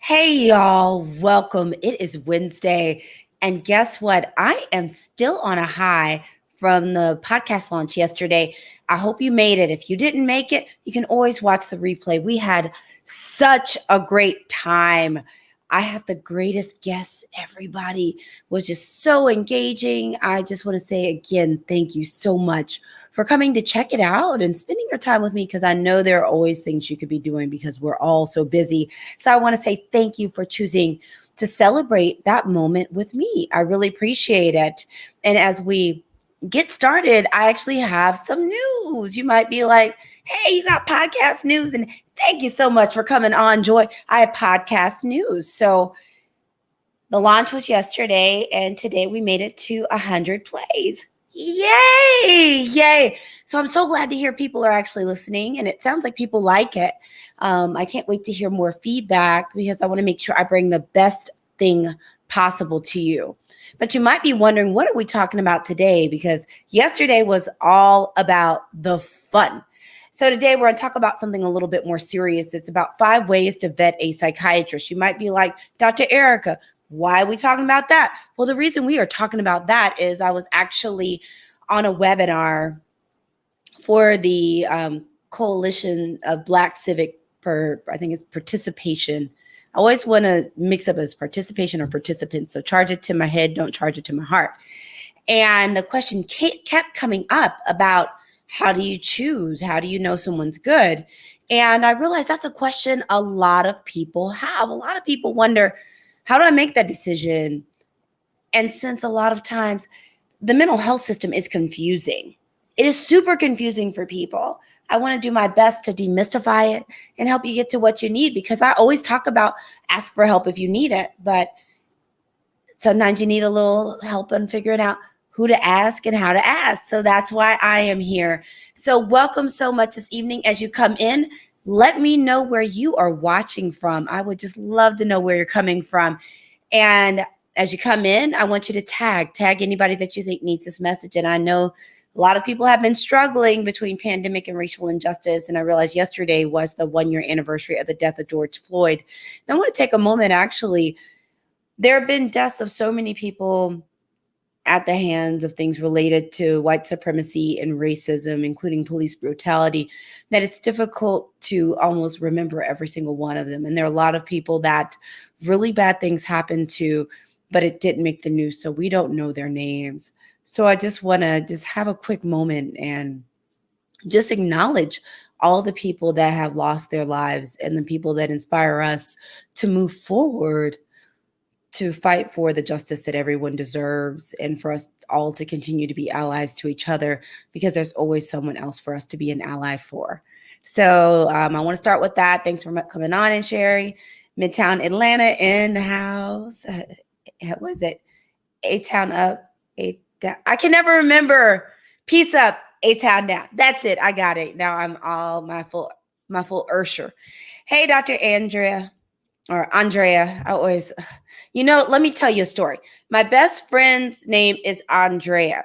Hey, y'all, welcome. It is Wednesday. And guess what? I am still on a high from the podcast launch yesterday. I hope you made it. If you didn't make it, you can always watch the replay. We had such a great time. I had the greatest guests. Everybody was just so engaging. I just want to say again, thank you so much for coming to check it out and spending your time with me because I know there are always things you could be doing because we're all so busy. So I want to say thank you for choosing to celebrate that moment with me. I really appreciate it. And as we get started, I actually have some news. You might be like, hey, you got podcast news. And thank you so much for coming on, Joy. I have podcast news. So the launch was yesterday, and today we made it to 100 plays. Yay! Yay! So I'm so glad to hear people are actually listening, and it sounds like people like it. I can't wait to hear more feedback because I want to make sure I bring the best thing possible to you. But you might be wondering, what are we talking about today? Because yesterday was all about the fun. So today we're going to talk about something a little bit more serious. It's about 5 ways to vet a psychiatrist. You might be like, Dr. Erica, why are we talking about that? Well, the reason we are talking about that is I was actually on a webinar for the Coalition of Black Civic, I think it's participation. I always want to mix up as participation or participants. So charge it to my head, don't charge it to my heart. And the question kept coming up about, how do you choose? How do you know someone's good? And I realized that's a question a lot of people have. A lot of people wonder, how do I make that decision? And since a lot of times the mental health system is confusing, it is super confusing for people. I want to do my best to demystify it and help you get to what you need, because I always talk about ask for help if you need it, but sometimes you need a little help on figuring out who to ask and how to ask. So that's why I am here. So welcome so much this evening. As you come in, let me know where you are watching from. I would just love to know where you're coming from. And as you come in, I want you to tag anybody that you think needs this message. And I know a lot of people have been struggling between pandemic and racial injustice. And I realized yesterday was the 1-year anniversary of the death of George Floyd. And I want to take a moment, actually. There have been deaths of so many people at the hands of things related to white supremacy and racism, including police brutality, that it's difficult to almost remember every single one of them. And there are a lot of people that really bad things happened to, but it didn't make the news, so we don't know their names. So I just want to just have a quick moment and just acknowledge all the people that have lost their lives and the people that inspire us to move forward, to fight for the justice that everyone deserves, and for us all to continue to be allies to each other, because there's always someone else for us to be an ally for. So I want to start with that. Thanks for coming on and sharing. Midtown Atlanta in the house. What was it? A-Town up, A-Down. I can never remember. Peace up, A-Town down. That's it. I got it. Now I'm all my full Ursher. Hey, Dr. Andrea. Or Andrea, I always, let me tell you a story. My best friend's name is Andrea.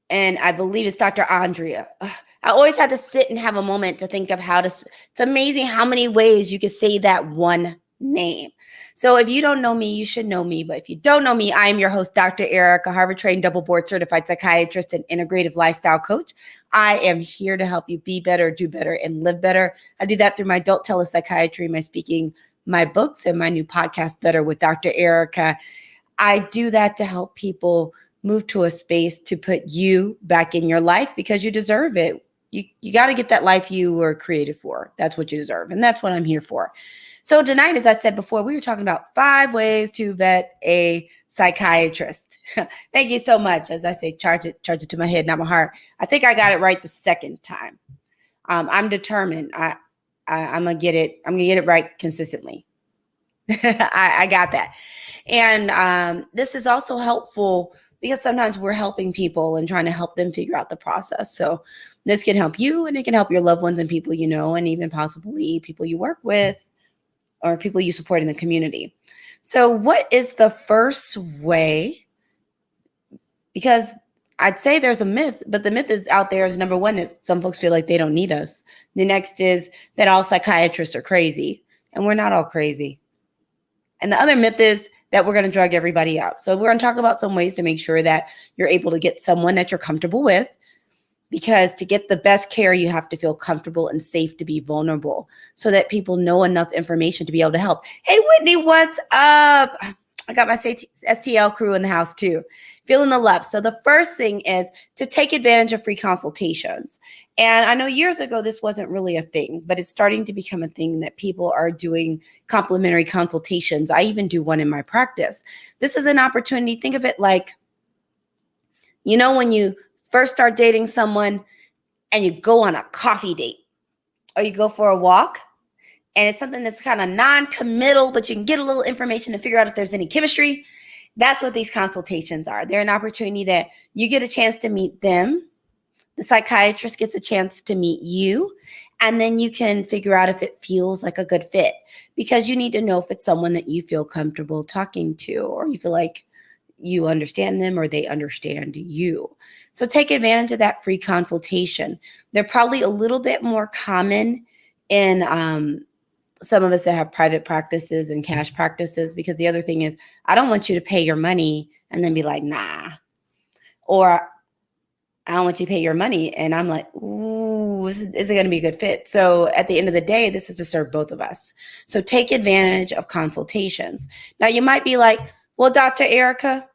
And I believe it's Dr. Andrea. I always had to sit and have a moment to think of how to, it's amazing how many ways you could say that one name. So if you don't know me, you should know me. But if you don't know me, I am your host, Dr. Erica, Harvard-trained, double board certified psychiatrist and integrative lifestyle coach. I am here to help you be better, do better, and live better. I do that through my adult telepsychiatry, my speaking, my books, and my new podcast, Better with Dr. Erica. I do that to help people move to a space to put you back in your life, because you deserve it. You got to get that life you were created for. That's what you deserve. And that's what I'm here for. So tonight, as I said before, we were talking about 5 ways to vet a psychiatrist. Thank you so much. As I say, charge it to my head, not my heart. I think I got it right the second time. I'm determined. I'm gonna get it. I'm gonna get it right consistently. I got that. And this is also helpful because sometimes we're helping people and trying to help them figure out the process. So this can help you, and it can help your loved ones and people you know, and even possibly people you work with or people you support in the community. So what is the first way? Because I'd say there's a myth, but the myth is out there is, number one, that some folks feel like they don't need us. The next is that all psychiatrists are crazy. And we're not all crazy. And the other myth is that we're going to drug everybody up. So we're going to talk about some ways to make sure that you're able to get someone that you're comfortable with, because to get the best care, you have to feel comfortable and safe to be vulnerable so that people know enough information to be able to help. Hey, Whitney, what's up? I got my STL crew in the house too. Feeling the love. So the first thing is to take advantage of free consultations. And I know years ago, this wasn't really a thing, but it's starting to become a thing that people are doing complimentary consultations. I even do one in my practice. This is an opportunity. Think of it like, when you first start dating someone and you go on a coffee date or you go for a walk, and it's something that's kind of non-committal, but you can get a little information and figure out if there's any chemistry. That's what these consultations are. They're an opportunity that you get a chance to meet them. The psychiatrist gets a chance to meet you, and then you can figure out if it feels like a good fit, because you need to know if it's someone that you feel comfortable talking to, or you feel like you understand them or they understand you. So take advantage of that free consultation. They're probably a little bit more common in some of us that have private practices and cash practices, because the other thing is, I don't want you to pay your money and then be like, nah, or I don't want you to pay your money and I'm like, ooh, is it going to be a good fit? So at the end of the day, this is to serve both of us. So take advantage of consultations. Now you might be like, well, Dr. Erica,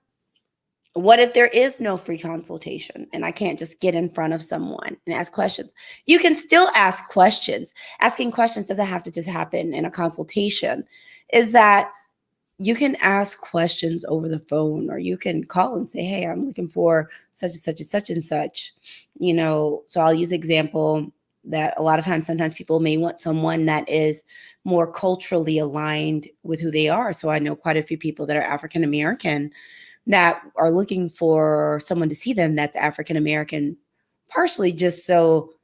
what if there is no free consultation and I can't just get in front of someone and ask questions? You can still ask questions. Asking questions doesn't have to just happen in a consultation. Is that you can ask questions over the phone, or you can call and say, hey, I'm looking for such and such and such and such. So I'll use an example that a lot of times, sometimes people may want someone that is more culturally aligned with who they are. So I know quite a few people that are African American that are looking for someone to see them that's African American, partially just so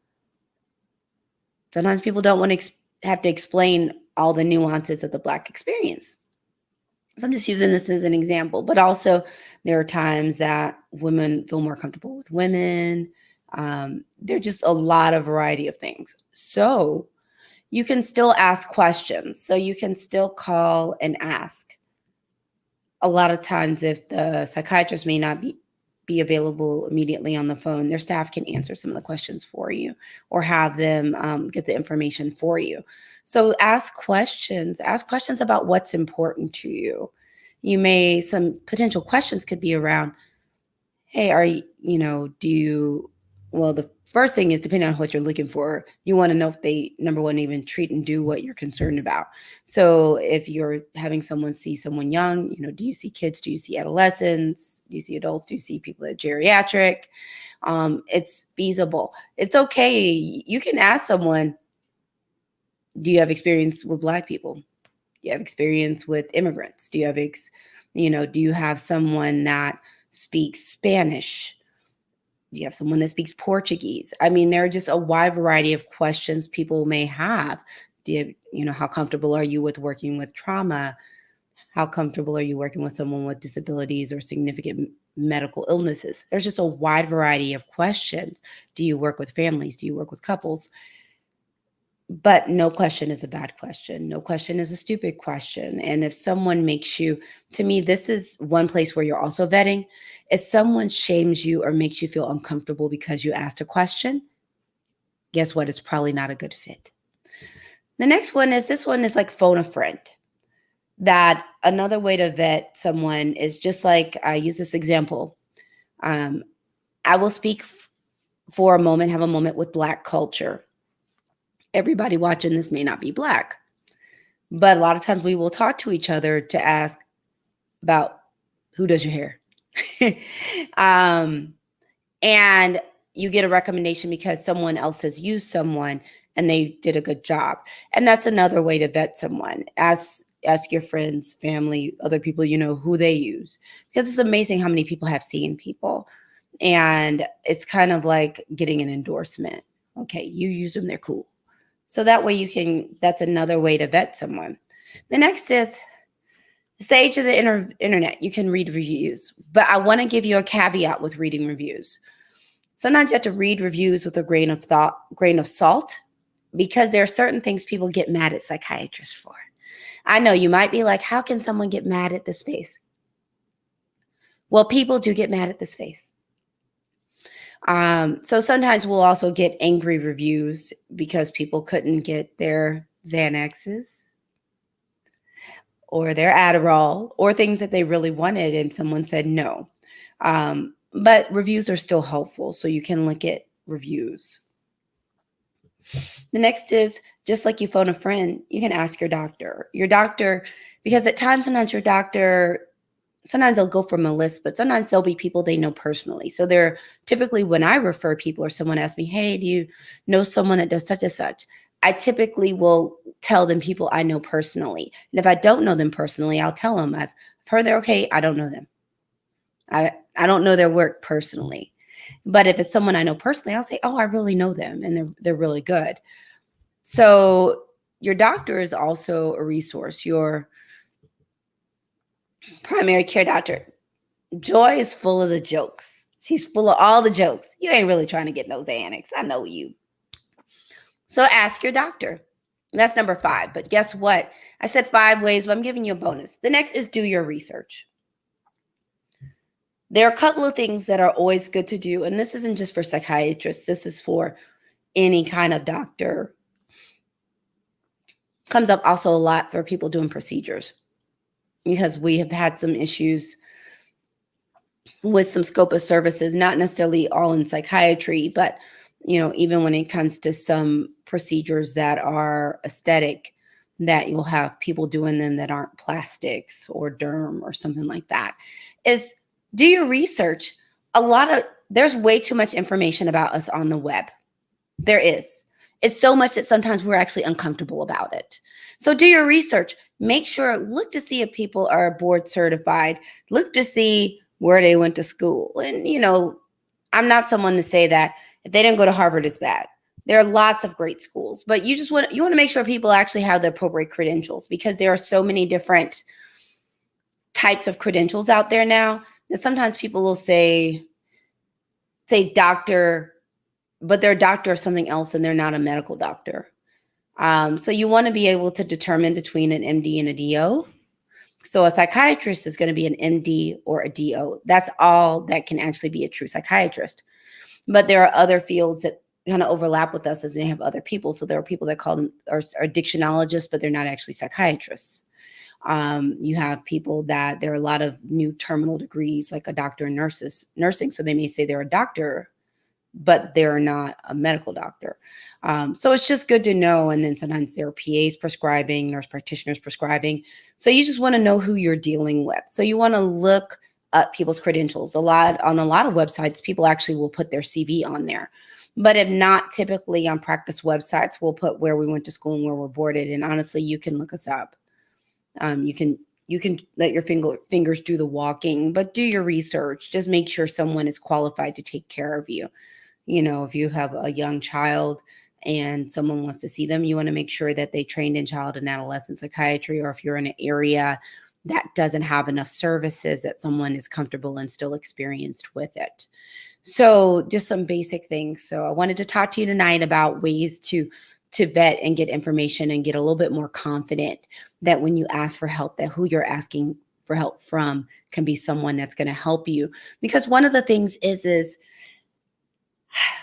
sometimes people don't want to have to explain all the nuances of the Black experience. So I'm just using this as an example, but also there are times that women feel more comfortable with women. There's just a lot of variety of things. So you can still ask questions. So you can still call and ask. A lot of times, if the psychiatrist may not be available immediately on the phone, their staff can answer some of the questions for you or have them get the information for you. So ask questions. Ask questions about what's important to you. Some potential questions could be around, hey, the first thing is, depending on what you're looking for, you want to know if they, number one, even treat and do what you're concerned about. So if you're having someone see someone young, do you see kids? Do you see adolescents? Do you see adults? Do you see people that are geriatric? It's feasible. It's okay. You can ask someone, do you have experience with Black people? Do you have experience with immigrants? Do you have, do you have someone that speaks Spanish? Do you have someone that speaks Portuguese? I mean, there are just a wide variety of questions people may have. How comfortable are you with working with trauma? How comfortable are you working with someone with disabilities or significant medical illnesses? There's just a wide variety of questions. Do you work with families? Do you work with couples? But no question is a bad question. No question is a stupid question. And if someone makes you, to me, this is one place where you're also vetting. If someone shames you or makes you feel uncomfortable because you asked a question, guess what? It's probably not a good fit. The next one is like phone a friend. That another way to vet someone is just like, I use this example. I will speak for a moment, have a moment with Black culture. Everybody watching this may not be Black, but a lot of times we will talk to each other to ask about who does your hair. And you get a recommendation because someone else has used someone and they did a good job. And that's another way to vet someone. Ask your friends, family, other people, who they use, because it's amazing how many people have seen people. And it's kind of like getting an endorsement. Okay, you use them, they're cool. So that way that's another way to vet someone. The next is, it's the age of the internet. You can read reviews, but I want to give you a caveat with reading reviews. Sometimes you have to read reviews with a grain of salt, because there are certain things people get mad at psychiatrists for. I know you might be like, how can someone get mad at this face? Well, people do get mad at this face. So sometimes we'll also get angry reviews because people couldn't get their Xanaxes or their Adderall or things that they really wanted and someone said no. But reviews are still helpful, so you can look at reviews. The next is, just like you phone a friend, you can ask your doctor. Your doctor, because at times, sometimes your doctor, sometimes they'll go from a list, but sometimes there'll be people they know personally. So they're typically, when I refer people or someone asks me, hey, do you know someone that does such and such? I typically will tell them people I know personally. And if I don't know them personally, I'll tell them I've heard they're okay. I don't know them. I don't know their work personally. But if it's someone I know personally, I'll say, oh, I really know them and they're really good. So your doctor is also a resource. Your primary care doctor. Joy is full of the jokes. She's full of all the jokes. You ain't really trying to get no Xanax. I know you. So ask your doctor. That's number 5. But guess what? I said 5 ways, but I'm giving you a bonus. The next is do your research. There are a couple of things that are always good to do. And this isn't just for psychiatrists. This is for any kind of doctor. Comes up also a lot for people doing procedures, because we have had some issues with some scope of services, not necessarily all in psychiatry, but even when it comes to some procedures that are aesthetic, that you'll have people doing them that aren't plastics or derm or something like that, is do your research. There's way too much information about us on the web. There is. It's so much that sometimes we're actually uncomfortable about it. So do your research. Make sure, look to see if people are board certified. Look to see where they went to school. And, I'm not someone to say that if they didn't go to Harvard, it's bad. There are lots of great schools, but you want to make sure people actually have the appropriate credentials, because there are so many different types of credentials out there now that sometimes people will say doctor, but they're a doctor of something else and they're not a medical doctor. So you want to be able to determine between an MD and a DO. So a psychiatrist is going to be an MD or a DO. That's all that can actually be a true psychiatrist. But there are other fields that kind of overlap with us, as they have other people. So there are people that call them are addictionologists, but they're not actually psychiatrists. You have people that there are a lot of new terminal degrees, like a doctor in nursing. So they may say they're a doctor, but they're not a medical doctor. So it's just good to know. And then sometimes there are PAs prescribing, nurse practitioners prescribing. So you just want to know who you're dealing with. So you want to look up people's credentials. On a lot of websites, people actually will put their CV on there. But if not, typically on practice websites, we'll put where we went to school and where we're boarded. And honestly, you can look us up. You can let your fingers do the walking, but do your research. Just make sure someone is qualified to take care of you. If you have a young child and someone wants to see them, you want to make sure that they trained in child and adolescent psychiatry, or if you're in an area that doesn't have enough services, that someone is comfortable and still experienced with it. So just some basic things. So I wanted to talk to you tonight about ways to vet and get information and get a little bit more confident that when you ask for help, that who you're asking for help from can be someone that's going to help you. Because one of the things is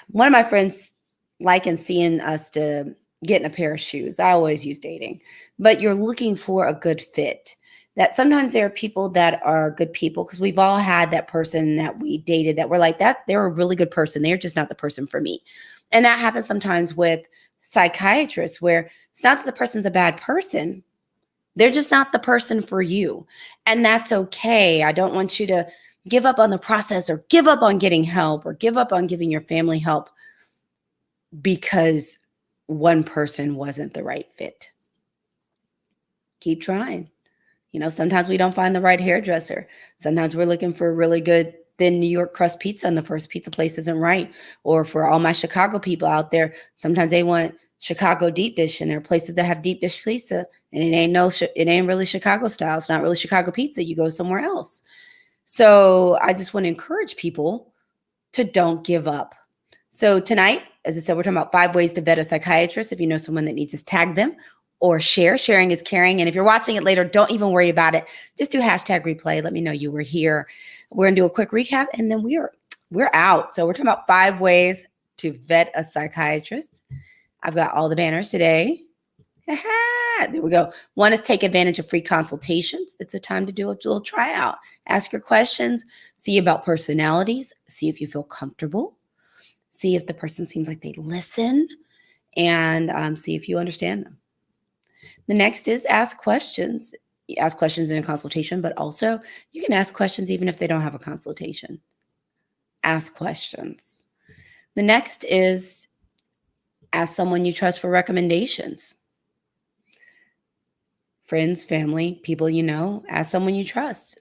one of my friends likened seeing us to getting a pair of shoes. I always use dating, but you're looking for a good fit. That sometimes there are people that are good people, because we've all had that person that we dated that we're like, that they're a really good person. They're just not the person for me. And that happens sometimes with psychiatrists, where it's not that the person's a bad person. They're just not the person for you. And that's okay. I don't want you to give up on the process, or give up on getting help, or give up on giving your family help because one person wasn't the right fit. Keep trying. Sometimes we don't find the right hairdresser. Sometimes we're looking for a really good thin New York crust pizza and the first pizza place isn't right. Or for all my Chicago people out there, sometimes they want Chicago deep dish, and there are places that have deep dish pizza and it ain't really Chicago style. It's not really Chicago pizza. You go somewhere else. So I just want to encourage people to don't give up. So tonight, as I said, we're talking about 5 ways to vet a psychiatrist. If you know someone that needs us, tag them or share. Sharing is caring. And if you're watching it later, don't even worry about it. Just do #replay. Let me know you were here. We're going to do a quick recap, and then we're out. So we're talking about 5 ways to vet a psychiatrist. I've got all the banners today. There we go. 1 is take advantage of free consultations. It's a time to do a little tryout. Ask your questions. See about personalities. See if you feel comfortable. See if the person seems like they listen. And see if you understand them. The next is ask questions. You ask questions in a consultation, but also you can ask questions even if they don't have a consultation. Ask questions. The next is ask someone you trust for recommendations. Friends, family, people you know, ask someone you trust.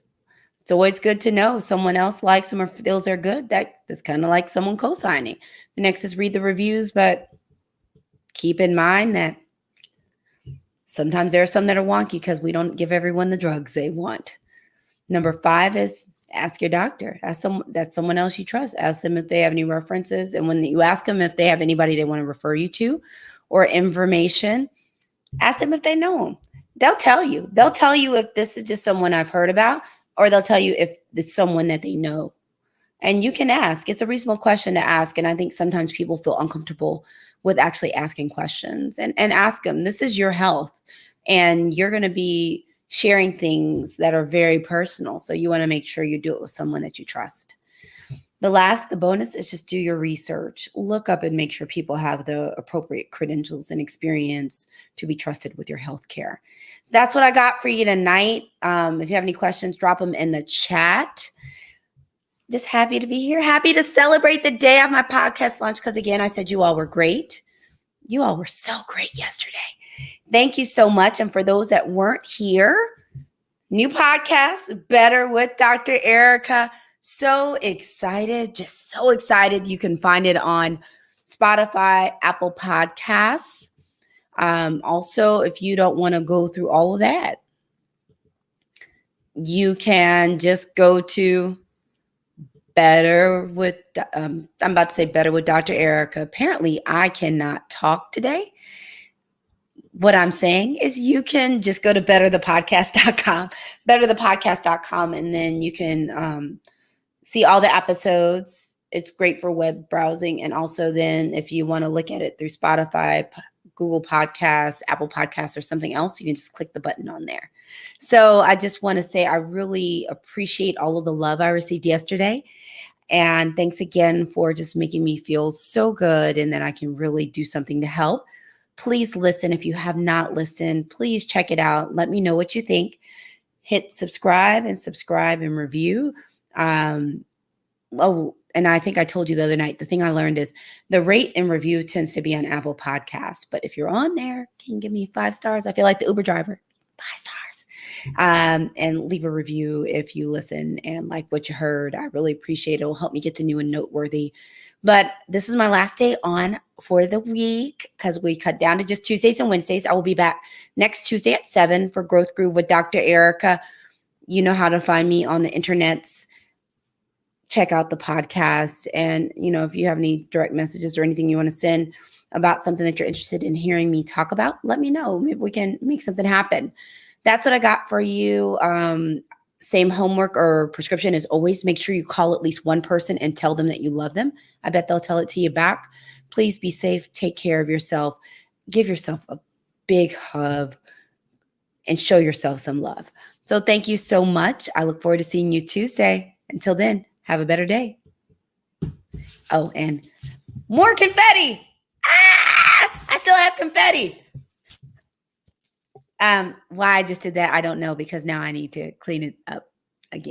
It's always good to know someone else likes them or feels they're good. That's kind of like someone co-signing. The next is read the reviews, but keep in mind that sometimes there are some that are wonky because we don't give everyone the drugs they want. Number 5 is ask your doctor. Ask someone else you trust. Ask them if they have any references. And when you ask them if they have anybody they want to refer you to or information, ask them if they know them. They'll tell you. They'll tell you if this is just someone I've heard about, or they'll tell you if it's someone that they know. And you can ask. It's a reasonable question to ask. And I think sometimes people feel uncomfortable with actually asking questions. And ask them. This is your health. And you're going to be sharing things that are very personal. So you want to make sure you do it with someone that you trust. The bonus is just do your research. Look up and make sure people have the appropriate credentials and experience to be trusted with your health care. That's what I got for you tonight. If you have any questions, drop them in the chat. Just happy to be here. Happy to celebrate the day of my podcast launch because, again, I said you all were great. You all were so great yesterday. Thank you so much. And for those that weren't here, new podcast, Better with Dr. Erica. So excited, just so excited. You can find it on Spotify, Apple Podcasts. Also, if you don't want to go through all of that, you can just go to Better with, I'm about to say Better with Dr. Erica. Apparently, I cannot talk today. What I'm saying is you can just go to betterthepodcast.com, betterthepodcast.com, and then you can see all the episodes. It's great for web browsing. And also then if you want to look at it through Spotify, Google Podcasts, Apple Podcasts, or something else, you can just click the button on there. So I just want to say I really appreciate all of the love I received yesterday. And thanks again for just making me feel so good and that I can really do something to help. Please listen. If you have not listened, please check it out. Let me know what you think. Hit subscribe and review. And I think I told you the other night, the thing I learned is the rate and review tends to be on Apple Podcasts. But if you're on there, can you give me 5 stars? I feel like the Uber driver, 5 stars. And leave a review if you listen and like what you heard. I really appreciate it. It will help me get to new and noteworthy. But this is my last day on for the week because we cut down to just Tuesdays and Wednesdays. I will be back next Tuesday at 7 for Growth Groove with Dr. Erica. You know how to find me on the internets. Check out the podcast. And, if you have any direct messages or anything you want to send about something that you're interested in hearing me talk about, let me know. Maybe we can make something happen. That's what I got for you. Same homework or prescription is always make sure you call at least one person and tell them that you love them. I bet they'll tell it to you back. Please be safe. Take care of yourself. Give yourself a big hug and show yourself some love. So thank you so much. I look forward to seeing you Tuesday. Until then, have a better day. Oh, and more confetti. I still have confetti. Why I just did that, I don't know, because now I need to clean it up.